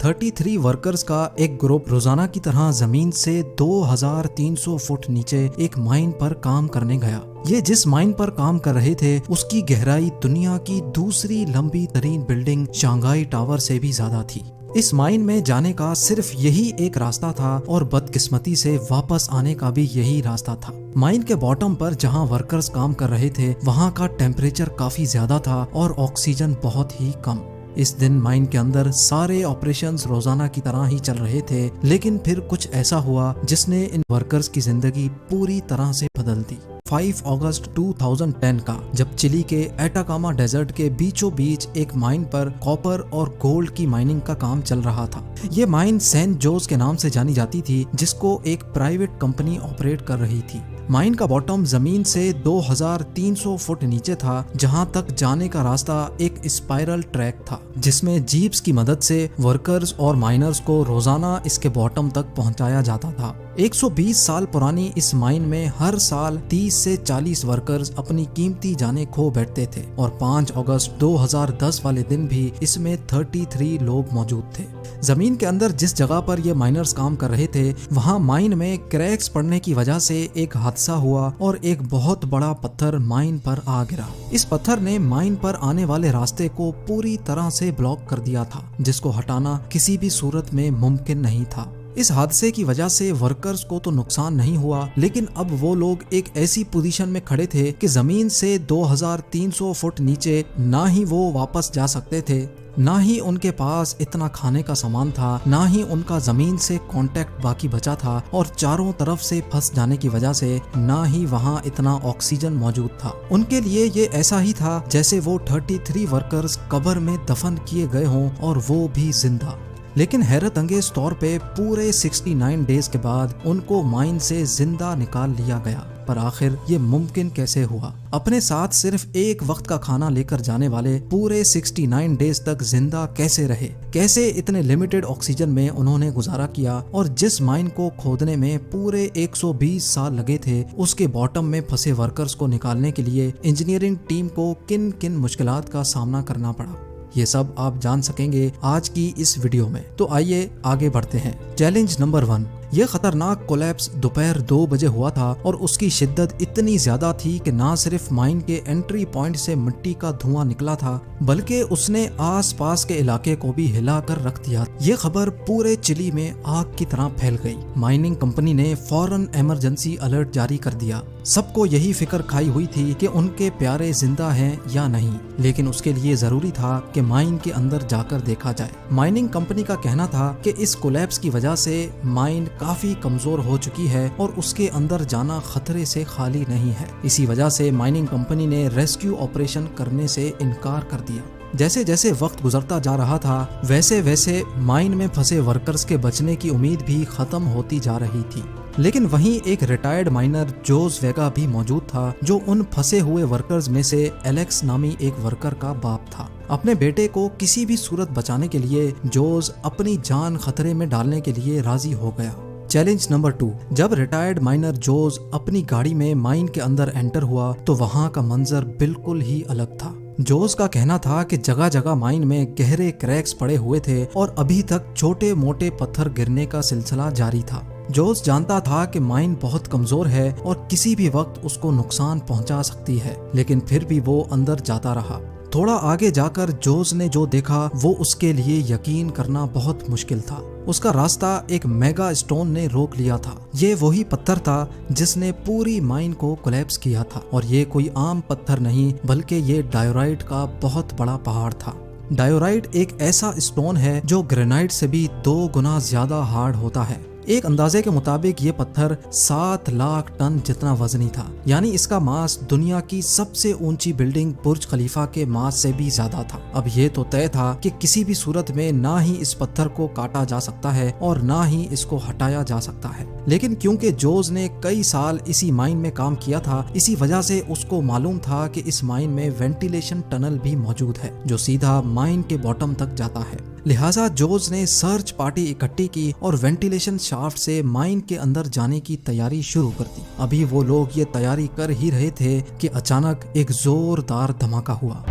33 workers का एक group रोजाना की तरह जमीन से 2300 फुट नीचे एक माइन पर काम करने गया। ये जिस माइन पर काम कर रहे थे उसकी गहराई दुनिया की दूसरी लंबी तरीन बिल्डिंग शंघाई टावर से भी ज्यादा थी। इस माइन में जाने का सिर्फ यही एक रास्ता था और बदकिस्मती से वापस आने का भी यही रास्ता था। माइन के बॉटम पर जहां वर्कर्स काम कर रहे थे वहां का टेम्परेचर काफी ज्यादा था और ऑक्सीजन बहुत ही कम। इस दिन माइन के अंदर सारे ऑपरेशंस रोजाना की तरह ही चल रहे थे, लेकिन फिर कुछ ऐसा हुआ जिसने इन वर्कर्स की जिंदगी पूरी तरह से बदल दी। 5 अगस्त 2010 का जब चिली के एटाकामा डेजर्ट के बीचों बीच एक माइन पर कॉपर और गोल्ड की माइनिंग का काम चल रहा था। ये माइन सेंट जोस के नाम से जानी जाती थी, जिसको एक प्राइवेट कंपनी ऑपरेट कर रही थी। माइन का बॉटम जमीन से 2300 फुट नीचे था, जहां तक जाने का रास्ता एक स्पाइरल ट्रैक था, जिसमें जीप्स की मदद से वर्कर्स और माइनर्स को रोजाना इसके बॉटम तक पहुंचाया जाता था। 120 साल पुरानी इस माइन में हर साल 30 से 40 वर्कर्स अपनी कीमती जानें खो बैठते थे और 5 अगस्त 2010 वाले दिन भी इसमें 33 लोग मौजूद थे। जमीन के अंदर जिस जगह पर ये माइनर्स काम कर रहे थे वहां माइन में क्रैक्स पड़ने की वजह से एक हादसा हुआ और एक बहुत बड़ा पत्थर माइन पर आ गिरा। इस पत्थर ने माइन पर आने वाले रास्ते को पूरी तरह से ब्लॉक कर दिया था, जिसको हटाना किसी भी सूरत में मुमकिन नहीं था। इस हादसे की वजह से वर्कर्स को तो नुकसान नहीं हुआ, लेकिन अब वो लोग एक ऐसी पोजीशन में खड़े थे कि जमीन से 2300 फुट नीचे ना ही वो वापस जा सकते थे, ना ही उनके पास इतना खाने का सामान था, ना ही उनका जमीन से कांटेक्ट बाकी बचा था और चारों तरफ से फंस जाने की वजह से ना ही वहां इतना ऑक्सीजन मौजूद था। उनके लिए ये ऐसा ही था जैसे वो 33 वर्कर्स कब्र में दफन किए गए हों और वो भी जिंदा। लेकिन हैरत अंगेज तौर पे पूरे 69 डेज के बाद उनको माइन से जिंदा निकाल लिया गया। पर आखिर ये मुमकिन कैसे हुआ? अपने साथ सिर्फ एक वक्त का खाना लेकर जाने वाले पूरे 69 डेज तक जिंदा कैसे रहे? कैसे इतने लिमिटेड ऑक्सीजन में उन्होंने गुजारा किया? और जिस माइन को खोदने में पूरे 120 साल लगे थे, उसके बॉटम में फंसे वर्कर्स को निकालने के लिए इंजीनियरिंग टीम को किन किन मुश्किलात का सामना करना पड़ा? ये सब आप जान सकेंगे आज की इस वीडियो में। तो आइए आगे बढ़ते हैं। Challenge number 1। यह खतरनाक कोलैप्स दोपहर 2 बजे हुआ था और उसकी शिद्दत इतनी ज्यादा थी कि ना सिर्फ माइन के एंट्री पॉइंट से मिट्टी का धुआं निकला था, बल्कि उसने आसपास के इलाके को भी हिलाकर रख दिया। ये खबर पूरे चिली में आग की तरह फैल गई। माइनिंग कंपनी ने फौरन इमरजेंसी अलर्ट जारी कर दिया। सबको यही फिक्र खाई हुई थी कि उनके प्यारे जिंदा हैं या नहीं, लेकिन उसके लिए जरूरी था कि माइन के अंदर जाकर देखा जाए। माइनिंग कंपनी का कहना था कि इस कोलैप्स की वजह से माइन काफी कमजोर हो चुकी है और उसके अंदर जाना खतरे से खाली नहीं है। इसी वजह से माइनिंग कंपनी ने रेस्क्यू ऑपरेशन करने से इनकार कर दिया। जैसे जैसे वक्त गुजरता जा रहा था, वैसे वैसे माइन में फंसे वर्कर्स के बचने की उम्मीद भी खत्म होती जा रही थी। लेकिन वहीं एक रिटायर्ड माइनर जोस वेगा भी मौजूद था, जो उन फंसे हुए वर्कर्स में से एलेक्स नामी एक वर्कर का बाप था। अपने बेटे को किसी भी सूरत बचाने के लिए जोस अपनी जान खतरे में डालने के लिए राजी हो गया। Challenge number 2। जब रिटायर्ड माइनर जोस अपनी गाड़ी में माइन के अंदर एंटर हुआ तो वहां का मंजर बिल्कुल ही अलग था। जोस का कहना था कि जगह जगह माइन में गहरे क्रैक्स पड़े हुए थे और अभी तक छोटे मोटे पत्थर गिरने का सिलसिला जारी था। जोस जानता था कि माइन बहुत कमजोर है और किसी भी वक्त उसको नुकसान पहुंचा सकती है, लेकिन फिर भी वो अंदर जाता रहा। थोड़ा आगे जाकर जोस ने जो देखा वो उसके लिए यकीन करना बहुत मुश्किल था। उसका रास्ता एक मेगा स्टोन ने रोक लिया था। ये वही पत्थर था जिसने पूरी माइन को कोलैप्स किया था, और ये कोई आम पत्थर नहीं बल्कि ये डायोराइट का बहुत बड़ा पहाड़ था। डायोराइट एक ऐसा स्टोन है जो ग्रेनाइट से भी 2 गुना ज्यादा हार्ड होता है। एक अंदाजे के मुताबिक ये पत्थर 7 लाख टन जितना वजनी था, यानी इसका मास दुनिया की सबसे ऊंची बिल्डिंग बुर्ज खलीफा के मास से भी ज्यादा था। अब ये तो तय था कि किसी भी सूरत में ना ही इस पत्थर को काटा जा सकता है और ना ही इसको हटाया जा सकता है। लेकिन क्योंकि जोस ने कई साल इसी माइन में काम किया था, इसी वजह से उसको मालूम था कि इस माइन में वेंटिलेशन टनल भी मौजूद है जो सीधा माइन के बॉटम तक जाता है। लिहाजा जोस ने सर्च पार्टी इकट्ठी की और वेंटिलेशन शाफ्ट से माइन के अंदर जाने की तैयारी शुरू कर दी। अभी वो लोग ये तैयारी कर ही रहे थे कि अचानक एक जोरदार धमाका हुआ।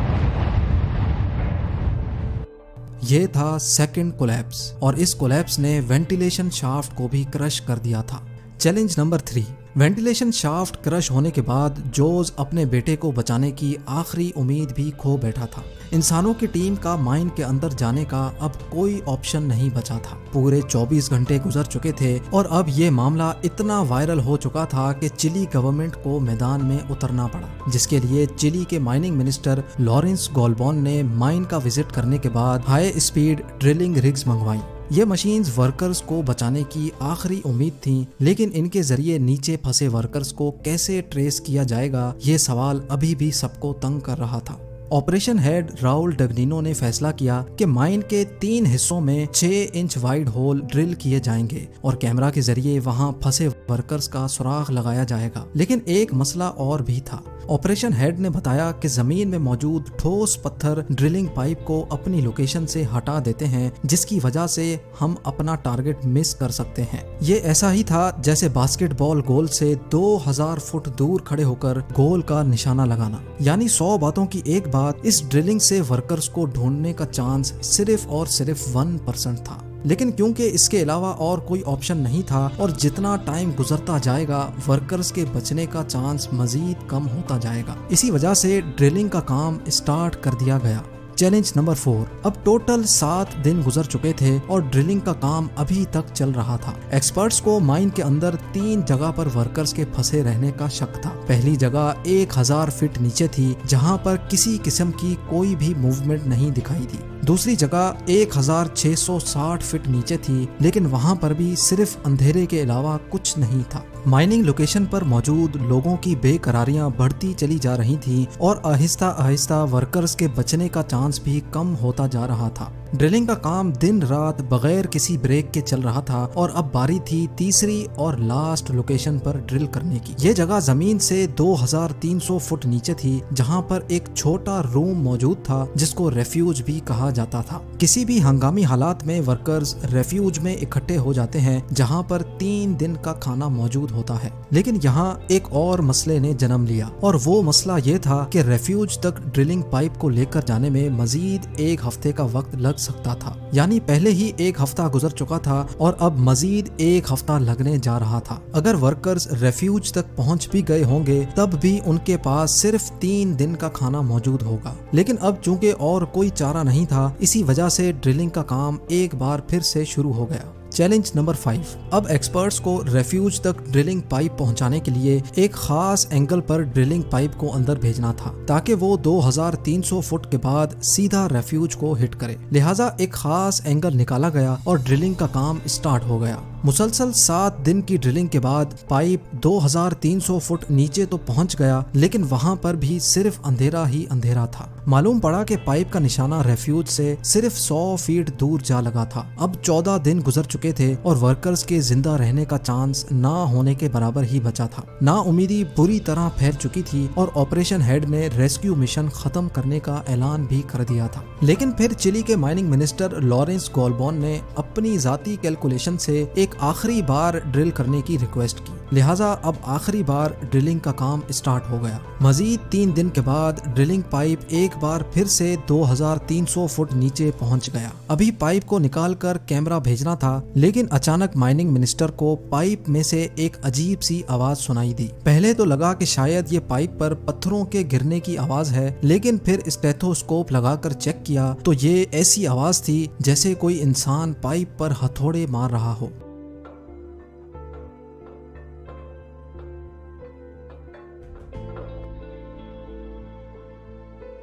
ये था सेकंड कोलैप्स और इस कोलैप्स ने वेंटिलेशन शाफ्ट को भी क्रश कर दिया था। Challenge number 3। Ventilation shaft crush होने के बाद जोज अपने बेटे को बचाने की आखिरी उम्मीद भी खो बैठा था। इंसानों की टीम का माइन के अंदर जाने का अब कोई ऑप्शन नहीं बचा था। पूरे 24 घंटे गुजर चुके थे और अब ये मामला इतना वायरल हो चुका था कि चिली गवर्नमेंट को मैदान में उतरना पड़ा, जिसके लिए चिली के माइनिंग मिनिस्टर लॉरेंस गोल्बॉन ने माइन का विजिट करने के बाद हाई स्पीड ड्रिलिंग रिग्स मंगवाई। ये मशीन्स वर्कर्स को बचाने की आखिरी उम्मीद थी, लेकिन इनके जरिए नीचे फंसे वर्कर्स को कैसे ट्रेस किया जाएगा, ये सवाल अभी भी सबको तंग कर रहा था। ऑपरेशन हेड राउल डगनिनो ने फैसला किया कि माइन के 3 हिस्सों में 6 इंच वाइड होल ड्रिल किए जाएंगे और कैमरा के जरिए वहां फंसे वर्कर्स का सुराग लगाया जाएगा। लेकिन एक मसला और भी था। ऑपरेशन हेड ने बताया कि जमीन में मौजूद ठोस पत्थर ड्रिलिंग पाइप को अपनी लोकेशन से हटा देते हैं, जिसकी वजह से हम अपना टारगेट मिस कर सकते हैं। ये ऐसा ही था जैसे बास्केटबॉल गोल से 2000 फुट दूर खड़े होकर गोल का निशाना लगाना। यानी 100 बातों की एक बात, इस ड्रिलिंग से वर्कर्स को ढूंढने का चांस सिर्फ और सिर्फ 1% था। लेकिन क्योंकि इसके अलावा और कोई ऑप्शन नहीं था और जितना टाइम गुजरता जाएगा वर्कर्स के बचने का चांस मजीद कम होता जाएगा, इसी वजह से ड्रिलिंग का काम स्टार्ट कर दिया गया। Challenge number 4। अब टोटल 7 दिन गुजर चुके थे और ड्रिलिंग का काम अभी तक चल रहा था। एक्सपर्ट्स को माइन के अंदर 3 जगह पर वर्कर्स के फंसे रहने का शक था। पहली जगह 1000 फीट नीचे थी, जहां पर किसी किस्म की कोई भी मूवमेंट नहीं दिखाई दी। दूसरी जगह 1660 फीट नीचे थी, लेकिन वहां पर भी सिर्फ अंधेरे के अलावा कुछ नहीं था। माइनिंग लोकेशन पर मौजूद लोगों की बेकरारियां बढ़ती चली जा रही थी और आहिस्ता आहिस्ता वर्कर्स के बचने का चांस भी कम होता जा रहा था। ड्रिलिंग का काम दिन रात बगैर किसी ब्रेक के चल रहा था और अब बारी थी तीसरी और लास्ट लोकेशन पर ड्रिल करने की। ये जगह जमीन से 2300 फुट नीचे थी, जहां पर एक छोटा रूम मौजूद था जिसको रेफ्यूज भी कहा जाता था। किसी भी हंगामी हालात में वर्कर्स रेफ्यूज में इकट्ठे हो जाते हैं, जहां पर 3 दिन का खाना मौजूद होता है। लेकिन यहाँ एक और मसले ने जन्म लिया और वो मसला ये था कि रेफ्यूज तक ड्रिलिंग पाइप को लेकर जाने में मजीद 1 हफ्ते का वक्त लग सकता था। यानी पहले ही 1 हफ्ता गुजर चुका था और अब मजीद 1 हफ्ता लगने जा रहा था। अगर वर्कर्स रेफ्यूज तक पहुंच भी गए होंगे तब भी उनके पास सिर्फ 3 दिन का खाना मौजूद होगा। लेकिन अब चूंकि और कोई चारा नहीं था, इसी वजह से ड्रिलिंग का काम एक बार फिर से शुरू हो गया। Challenge number 5। अब एक्सपर्ट्स को रेफ्यूज तक ड्रिलिंग पाइप पहुंचाने के लिए एक खास एंगल पर ड्रिलिंग पाइप को अंदर भेजना था, ताकि वो 2300 फुट के बाद सीधा रेफ्यूज को हिट करे। लिहाजा एक खास एंगल निकाला गया और ड्रिलिंग का काम स्टार्ट हो गया। मुसलसल 7 दिन की ड्रिलिंग के बाद पाइप 2300 फुट नीचे तो पहुंच गया, लेकिन वहां पर भी सिर्फ अंधेरा ही अंधेरा था। मालूम पड़ा कि पाइप का निशाना रेफ्यूज से सिर्फ 100 फीट दूर जा लगा था। अब 14 दिन गुजर चुके थे और वर्कर्स के जिंदा रहने का चांस ना होने के बराबर ही बचा था। नाउमीदी बुरी तरह फैल चुकी थी और ऑपरेशन हेड ने रेस्क्यू मिशन खत्म करने का ऐलान भी कर दिया था। लेकिन फिर चिली के माइनिंग मिनिस्टर लॉरेंस गोल्बॉन ने अपनी जाती कैलकुलेशन से एक आखिरी बार ड्रिल करने की रिक्वेस्ट की। लिहाजा अब आखिरी बार ड्रिलिंग का काम स्टार्ट हो गया। मजीद 3 दिन के बाद ड्रिलिंग पाइप एक बार फिर से 2300 फुट नीचे पहुंच गया। अभी पाइप को निकालकर कैमरा भेजना था, लेकिन अचानक माइनिंग मिनिस्टर को पाइप में से एक अजीब सी आवाज सुनाई दी। पहले तो लगा कि शायद ये पाइप पर पत्थरों के गिरने की आवाज है, लेकिन फिर स्टेथोस्कोप लगाकर चेक किया तो ये ऐसी आवाज थी जैसे कोई इंसान पाइप पर हथौड़े मार रहा हो।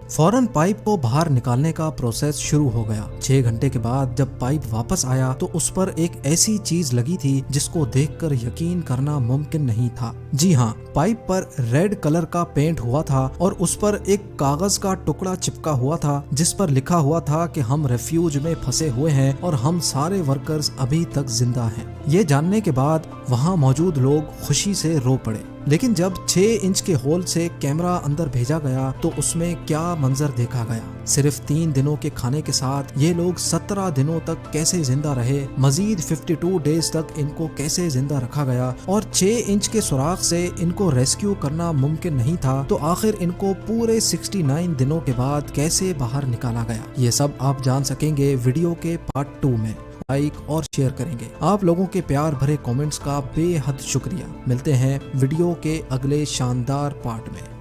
फौरन पाइप को बाहर निकालने का प्रोसेस शुरू हो गया। 6 घंटे के बाद जब पाइप वापस आया तो उस पर एक ऐसी चीज लगी थी जिसको देखकर यकीन करना मुमकिन नहीं था। जी हाँ, पाइप पर रेड कलर का पेंट हुआ था और उस पर एक कागज का टुकड़ा चिपका हुआ था जिस पर लिखा हुआ था कि हम रेफ्यूज में फंसे हुए हैं और हम सारे वर्कर्स अभी तक जिंदा हैं। ये जानने के बाद वहाँ मौजूद लोग खुशी से रो पड़े। लेकिन जब 6 इंच के होल से कैमरा अंदर भेजा गया तो उसमें क्या मंजर देखा गया। सिर्फ 3 दिनों के खाने के साथ ये लोग 17 दिनों तक कैसे जिंदा रहे, मजीद 52 डेज तक इनको कैसे जिंदा रखा गया और 6 इंच के सुराख से इनको रेस्क्यू करना मुमकिन नहीं था, तो आखिर इनको पूरे 69 दिनों के बाद कैसे बाहर निकाला गया। ये सब आप जान सकेंगे वीडियो के पार्ट 2 में। लाइक और शेयर करेंगे। आप लोगों के प्यार भरे कमेंट्स का बेहद शुक्रिया। मिलते हैं वीडियो के अगले शानदार पार्ट में।